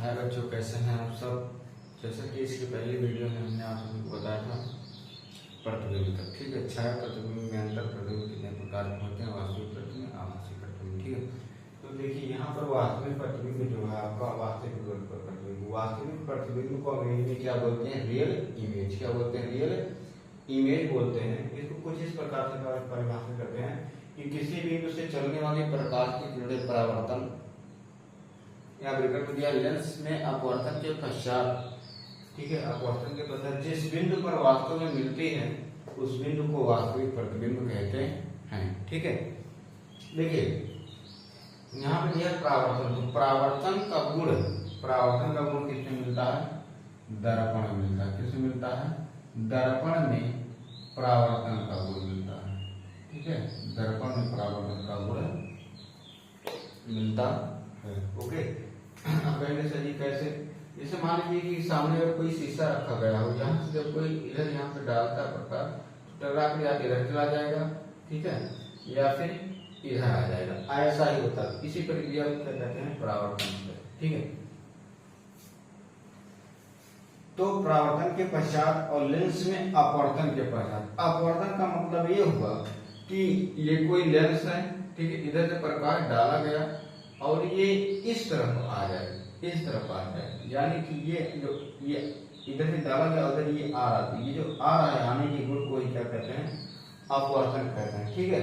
हाय बच्चों, कैसे हैं आप सब। जैसा कि इसकी पहली वीडियो में हमने आप लोगों को बताया था प्रतिबिंब तक, ठीक है। छाया प्रतिबिंब में अंतर प्रतिबिंब कितने प्रकार के होते हैं, वास्तविक प्रतिबिंब, आभासी प्रतिबिंब, ठीक है। तो देखिए यहाँ पर वास्तविक प्रतिबिंब जो है आपका वास्तविक प्रतिबिंब को अंग्रेजी में क्या बोलते हैं, रियल इमेज। क्या बोलते हैं, रियल इमेज बोलते हैं। इसको कुछ इस प्रकार से परिभाषित करते हैं कि किसी बिंदु से चलने वाले प्रकाश की किरणें परावर्तन या विकर्ण दिया लेंस में अपवर्तन के पश्चात, ठीक है, अपवर्तन के पश्चात जिस बिंदु पर वास्तव में मिलती है उस बिंदु को वास्तविक प्रतिबिंब कहते हैं, ठीक है। देखिए यहाँ पे दिया परावर्तन, तो परावर्तन का गुण किसमें मिलता है, दर्पण में मिलता है। किसमें मिलता है, दर्पण में परावर्तन का गुण मिलता है, ठीक है। दर्पण में परावर्तन का गुण मिलता है, ओके। अब कहेंगे सर जी कैसे, जैसे मान लीजिए कि सामने अगर कोई शीशा रखा गया हो, यहाँ से जब कोई इधर यहाँ पे डालता है प्रकाश तो टकरा कर या इधर चला जाएगा, ठीक है, या फिर इधर आ जाएगा। ऐसा ही होता है, इसी प्रक्रिया को क्या कहते हैं, परावर्तन, ठीक है। तो परावर्तन के पश्चात और लेंस में अपवर्तन के पश्चात, अपवर्तन का मतलब ये हुआ कि ये कोई लेंस है, ठीक है, इधर से प्रकाश डाला गया और ये इस तरफ आ जाए, इस तरफ आ जाए, यानी कि ये जो ये इधर से डाला गया उधर ये आ रहा है, ये जो आ रहा है आने के गुण को ही क्या कहते हैं, अपवर्तन कहते हैं, ठीक है।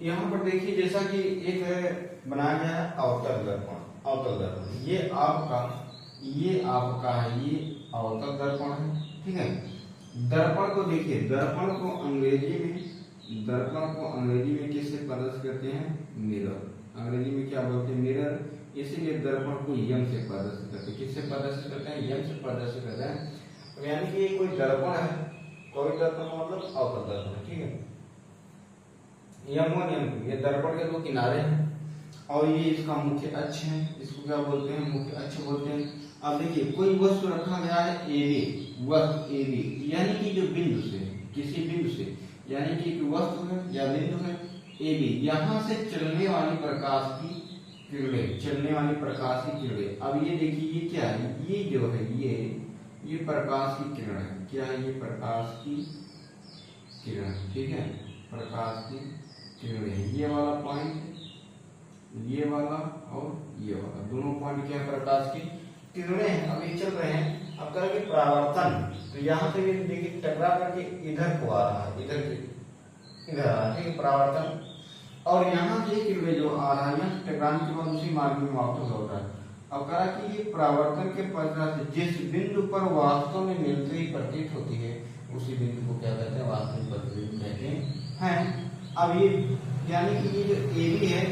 यहाँ पर देखिए जैसा कि एक बनाया गया है अवतल दर्पण, ये आपका है, ये अवतल दर्पण है, ठीक है। दर्पण को देखिए, दर्पण को अंग्रेजी में किससे प्रदर्शित करते हैं, मिरर। अंग्रेजी में क्या बोलते हैं, मिरर। इसीलिए दर्पण को यम से प्रदर्शित करते हैं। किससे प्रदर्शित करते हैं, यम से प्रदर्शित करते हैं। तो यानी कि ये कोई दर्पण है, कोई दर्पण मतलब अवतल दर्पण, ठीक है। यम ये दर्पण के दो किनारे हैं और ये इसका मुख्य अक्ष है, इसको क्या बोलते हैं, मुख्य अक्ष बोलते हैं। अब देखिए कोई वस्तु रखा गया है AB, वस्तु AB, यानी कि जो बिंदु से, किसी बिंदु से, यानी कि वस्तु है या बिंदु है AB, यहाँ से चलने वाली प्रकाश की किरणें, अब ये देखिए ये क्या है, ये जो है ये प्रकाश की किरण है। क्या है, ये प्रकाश की किरण, ठीक है, प्रकाश की किरणें। ये वाला पॉइंट, ये वाला और ये वाला, दोनों पॉइंट क्या है, प्रकाश की किरणें हैं। अब ये चल रहे हैं, अब करेंगे परावर्तन, तो यहाँ से देखिए टकरा करके इधर को आ रहा है, इधर आ रहा है, ठीक है, परावर्तन। और यहाँ से किरणें जो आ रहा है, यहाँ टकराने के बाद उसी मार्ग में वापस होता है। अब कहा कि ये परावर्तन के पश्चात जिस बिंदु पर वास्तव में मिलती ही प्रतीत होती है उसी बिंदु को क्या कहते हैं, वास्तविक प्रतिबिंब कहते हैं। अब ये यानी कि ये जो AB है,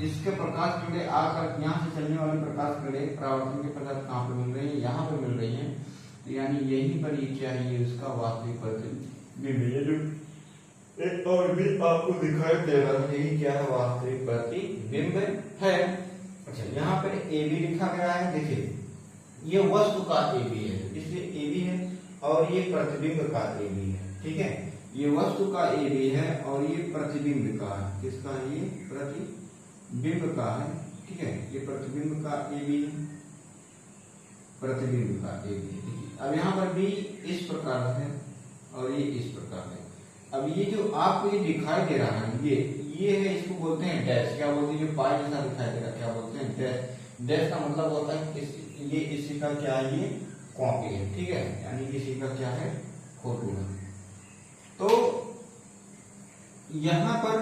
इसके प्रकाश किरणें आकर यहाँ से चलने वाली प्रकाश किरणें परावर्तन के पश्चात कहाँ पे मिल रही है, यहाँ पे मिल रही है। तो यानी यहीं पर ये क्या है, ये इसका वास्तविक प्रतिबिंब है, जो एक और भी आपको दिखाई दे रहा है, यही क्या है, वास्तविक प्रतिबिंब है। अच्छा, यहाँ पर AB लिखा गया है, देखिए ये वस्तु का AB है, इसलिए AB है, और ये प्रतिबिंब का AB है, ठीक है। ये वस्तु का AB है और ये प्रतिबिंब का है, किसका है, ये प्रतिबिंब का है, ठीक है। ये प्रतिबिंब का AB है, प्रतिबिंब का AB है, ठीक है। अब यहाँ पर भी इस प्रकार से और ये इस प्रकार से। अब ये जो आपको ये दिखाई दे रहा है, ये है, इसको बोलते हैं डैश। क्या बोलते हैं, जो पाई जैसा दिखाई दे रहा है, क्या बोलते हैं, डैश। डैश का मतलब होता है ये इसी का क्या है, ये कॉपी है, ठीक है, यानी किसी का क्या है, फोटो है। तो यहाँ पर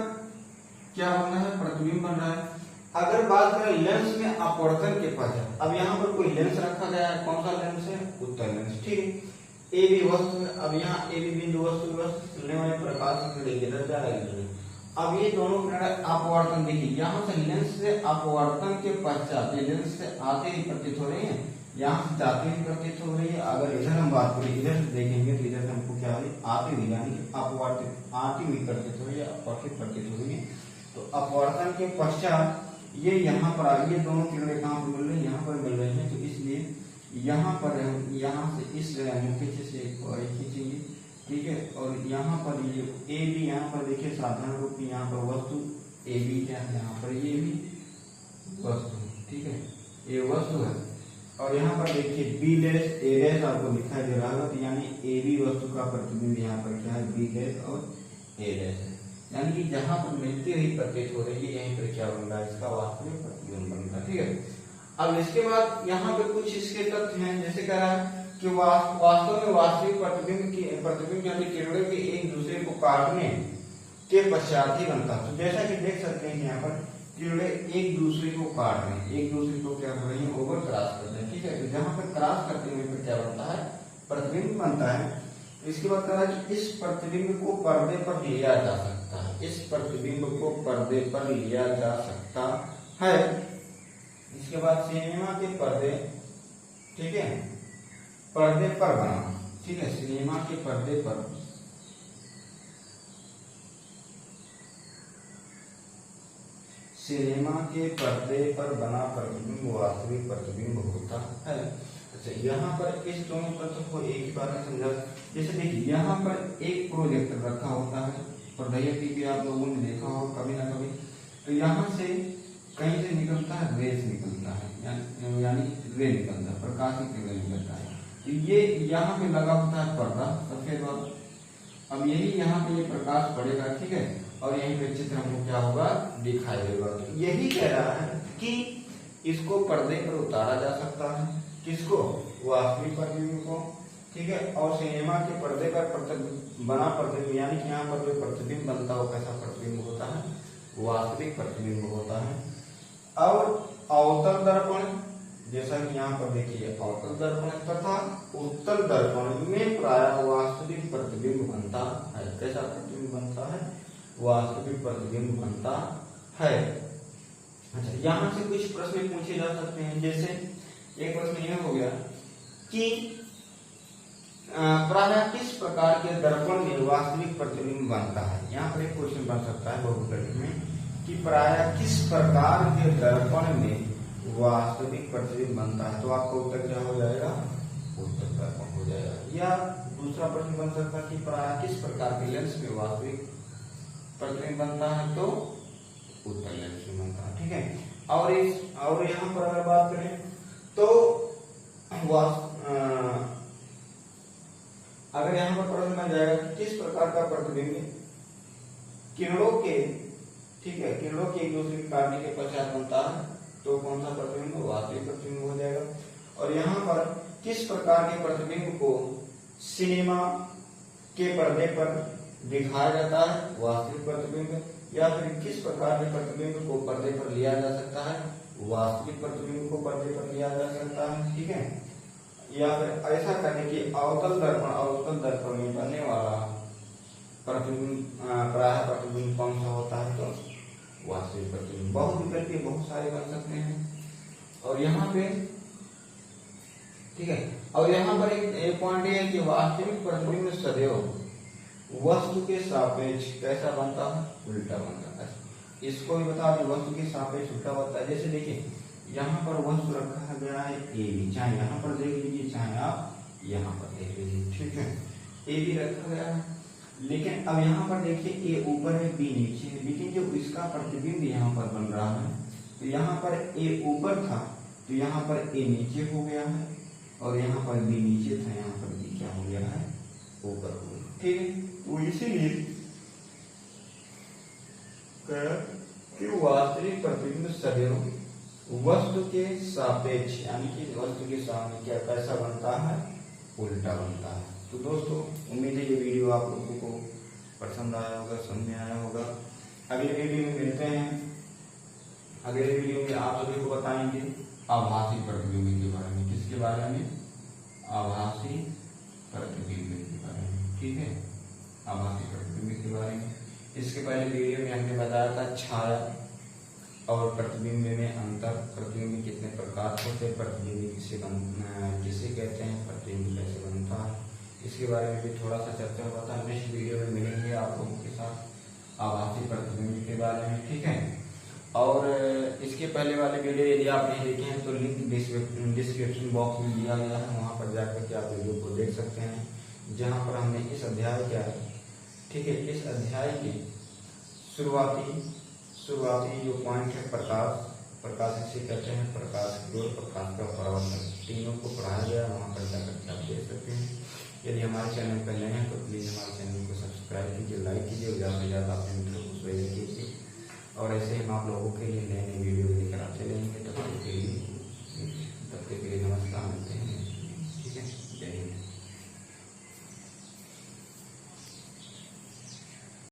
क्या बन रहा है, प्रतिबिंब बन रहा है। अगर बात करें लेंस में अपवर्तन के पश्चात, अब यहाँ पर कोई लेंस रखा गया है, कौन सा लेंस है, उत्तल लेंस, ठीक है। AB वस्तु है, अब यहाँ AB बिंदु वस्तु चलने वाले प्रकाश की किरणें इधर जा रही है। अब ये दोनों किरणें अपवर्तन, देखिए यहाँ से लेंस से अपवर्तन के पश्चात, ये लेंस से आते ही प्रतीत हो रही है, यहाँ से जाते ही प्रतीत हो रही है। अगर इधर हम बात करें, इधर से देखेंगे तो इधर से हमको क्या है, आती हुई, यानी अपवर्तित आती हुई प्रतीत हो रही है, अपवर्तित प्रतीत हो रही है। तो अपवर्तन के पश्चात ये यहाँ पर आ, ये दोनों किरणें कहाँ पर मिल रही है, यहाँ पर मिल रही है। तो इसलिए यहाँ पर यहाँ से इस मुख्य से खींचेंगे, ठीक है। और यहाँ पर ये AB, यहाँ पर देखिए साधारण रूप यहाँ पर वस्तु AB क्या है, यहाँ पर ये भी वस्तु, ठीक है, ये वस्तु है। और यहाँ पर देखिए बी डैश ए डैश आपको दिखाई दे रहा होगा, तो यानी ए बी वस्तु का प्रतिबिंब यहाँ पर क्या है, बी डैश और ए डैश है। यानी कि जहां पर मिलती हुई प्रतीत हो रही है यहीं पर क्या बन रहा है, इसका वास्तविक प्रतिबिंब बन रहा है, ठीक है। अब इसके बाद यहाँ पे कुछ इसके तथ्य हैं, जैसे कह रहा है कि वास्तव में वास्तविक प्रतिबिंब यानी किरणों के एक दूसरे को काटने के पश्चात ही बनता है। तो जैसा कि देख सकते हैं यहाँ पर किरणें एक दूसरे को काट रहे हैं, एक दूसरे को क्या कर रही है, ओवर क्रॉस कर रहे हैं, ठीक है। तो जहां पर क्रॉस करते हुए फिर क्या बनता है, प्रतिबिंब बनता है। इसके बाद कह रहा है कि इस प्रतिबिंब को पर्दे पर लिया जा सकता है, इस प्रतिबिंब को पर्दे पर लिया जा सकता है। इसके बाद सिनेमा के पर्दे, ठीक है, पर्दे पर बना, ठीक है, सिनेमा के पर्दे पर सिनेमा के पर्दे पर बना प्रतिबिंब वास्तविक प्रतिबिंब होता है। अच्छा, यहाँ पर इस दोनों तत्व को एक ही बार में समझा। जैसे देखिए यहाँ पर एक प्रोजेक्टर रखा होता है, पर्दे टीवी आप लोगों ने देखा हो कभी ना कभी, तो यहाँ से कहीं से निकलता है, रेस निकलता है, यानी रे निकलता है, प्रकाश की किरण निकलता है। तो ये यहाँ पे लगा होता है पर्दा सफेद वाला। अब यही यहाँ पे ये प्रकाश पड़ेगा, ठीक है, और यहीं पे चित्र हमको क्या होगा, दिखाई देगा। तो यही कह रहा है कि इसको पर्दे पर उतारा जा सकता है, किसको, वास्तविक प्रतिबिंब को, ठीक है। और सिनेमा के पर्दे पर बना प्रतिबिंब, यानी कि यहाँ पर जो प्रतिबिंब बनता है वो कैसा प्रतिबिंब होता है, वास्तविक प्रतिबिंब होता है। और अवतल दर्पण, जैसा कि यहाँ पर देखिए अवतल दर्पण तथा उत्तल दर्पण में प्रायः वास्तविक प्रतिबिंब बनता है। कैसा प्रतिबिंब बनता है, वास्तविक प्रतिबिंब बनता है। अच्छा, यहाँ से कुछ प्रश्न पूछे जा सकते हैं। जैसे एक प्रश्न यह हो गया कि प्रायः किस प्रकार के दर्पण में वास्तविक प्रतिबिंब बनता है। यहाँ पर एक क्वेश्चन बन सकता है बहुपरीक्षण में कि प्रायः किस प्रकार के दर्पण में वास्तविक प्रतिबिंब बनता है। तो आपका उत्तर क्या हो जाएगा, उत्तर दर्पण हो जाएगा। या दूसरा प्रश्न बन सकता है कि प्रायः किस प्रकार के लेंस में वास्तविक प्रतिबिंब बनता है, तो उत्तल लेंस में बनता है, ठीक है। और यहाँ पर अगर बात करें तो अगर यहाँ पर प्रश्न बन जाएगा कि किस प्रकार का प्रतिबिंब किरणों के, ठीक है, किरणों के एक दूसरे के काटने के पश्चात बनता है, तो कौन सा प्रतिबिंब, वास्तविक प्रतिबिंब हो जाएगा। और यहाँ पर किस प्रकार के प्रतिबिंब को सिनेमा के पर्दे पर दिखाया जाता है, वास्तविक प्रतिबिंब। या फिर किस प्रकार के प्रतिबिंब को पर्दे पर लिया जा सकता है, वास्तविक प्रतिबिंब को पर्दे पर लिया जा सकता है, ठीक है। या फिर ऐसा करने की अवतल दर्पण में बनने वाला प्रतिबिंब प्रायः प्रतिबिंब कौन सा होता है, तो वास्तविक प्रतिबिंब। बहुत विकल्प बहुत सारे बन सकते हैं। और यहाँ पे, ठीक है, और यहाँ पर एक पॉइंट है कि वास्तविक प्रतिबिंब सदैव वस्तु के सापेक्ष कैसा बनता है, उल्टा बनता है। इसको भी बता दें, वस्तु के सापेक्ष उल्टा बनता है। जैसे देखिए यहाँ पर वस्तु रखा गया है ए बी, चाहे यहाँ पर देख लीजिए चाहे आप यहाँ पर देख लीजिए, ठीक है, ए बी रखा गया है। लेकिन अब यहाँ पर देखिए ए ऊपर है बी नीचे है, लेकिन जो इसका प्रतिबिंब यहाँ पर बन रहा है, तो यहाँ पर ए ऊपर था तो यहाँ पर ए नीचे हो गया है, और यहाँ पर बी नीचे था, यहाँ पर बी क्या हो गया है, ऊपर हो गया, ठीक है। तो इसीलिए कि वास्तविक प्रतिबिंब सदैव वस्तु के सापेक्ष, यानी कि वस्तु के सामने क्या कैसा बनता है, उल्टा बनता है। तो दोस्तों उम्मीद है ये वीडियो आप लोगों को पसंद आया होगा, समझ में आया होगा। अगले वीडियो में मिलते हैं। अगले वीडियो में आप सभी को बताएंगे आभासी प्रतिबिंब के बारे में। किसके बारे में, आभासी प्रतिबिंब के बारे में, ठीक है, आभासी प्रतिबिंब के बारे में। इसके पहले वीडियो में हमने बताया था छाया और प्रतिबिंब में अंतर, प्रतिबिंब कितने प्रकार होते हैं, प्रतिबिंब किसे कहते हैं, प्रतिबिंब कैसे बनता है, इसके बारे में भी थोड़ा सा चर्चा हुआ था। नेक्स्ट वीडियो में मिलेंगे आप लोगों के साथ आभासी प्रतिबिंब के बारे में, ठीक है। और इसके पहले वाले वीडियो यदि आप नहीं देखे हैं तो लिंक डिस्क्रिप्शन बॉक्स में दिया गया है, वहां पर जाकर के आप वीडियो को देख सकते हैं, जहां पर हमने इस अध्याय क्या है, ठीक है, इस अध्याय के शुरुआती जो पॉइंट है प्रकाश, प्रकाशित से कहते हैं प्रकाश की ओर, प्रकाश का परावर्तन, तीनों को पढ़ाया गया, वहाँ पर जाकर आप देख सकते हैं। यदि हमारे चैनल पर नए हैं तो प्लीज़ हमारे चैनल को सब्सक्राइब कीजिए, लाइक कीजिए, ज़्यादा से ज़्यादा अपने मित्रों को शेयर कीजिए। और ऐसे हम आप लोगों के लिए नए नए वीडियो लेकर आते रहेंगे। तब तक के लिए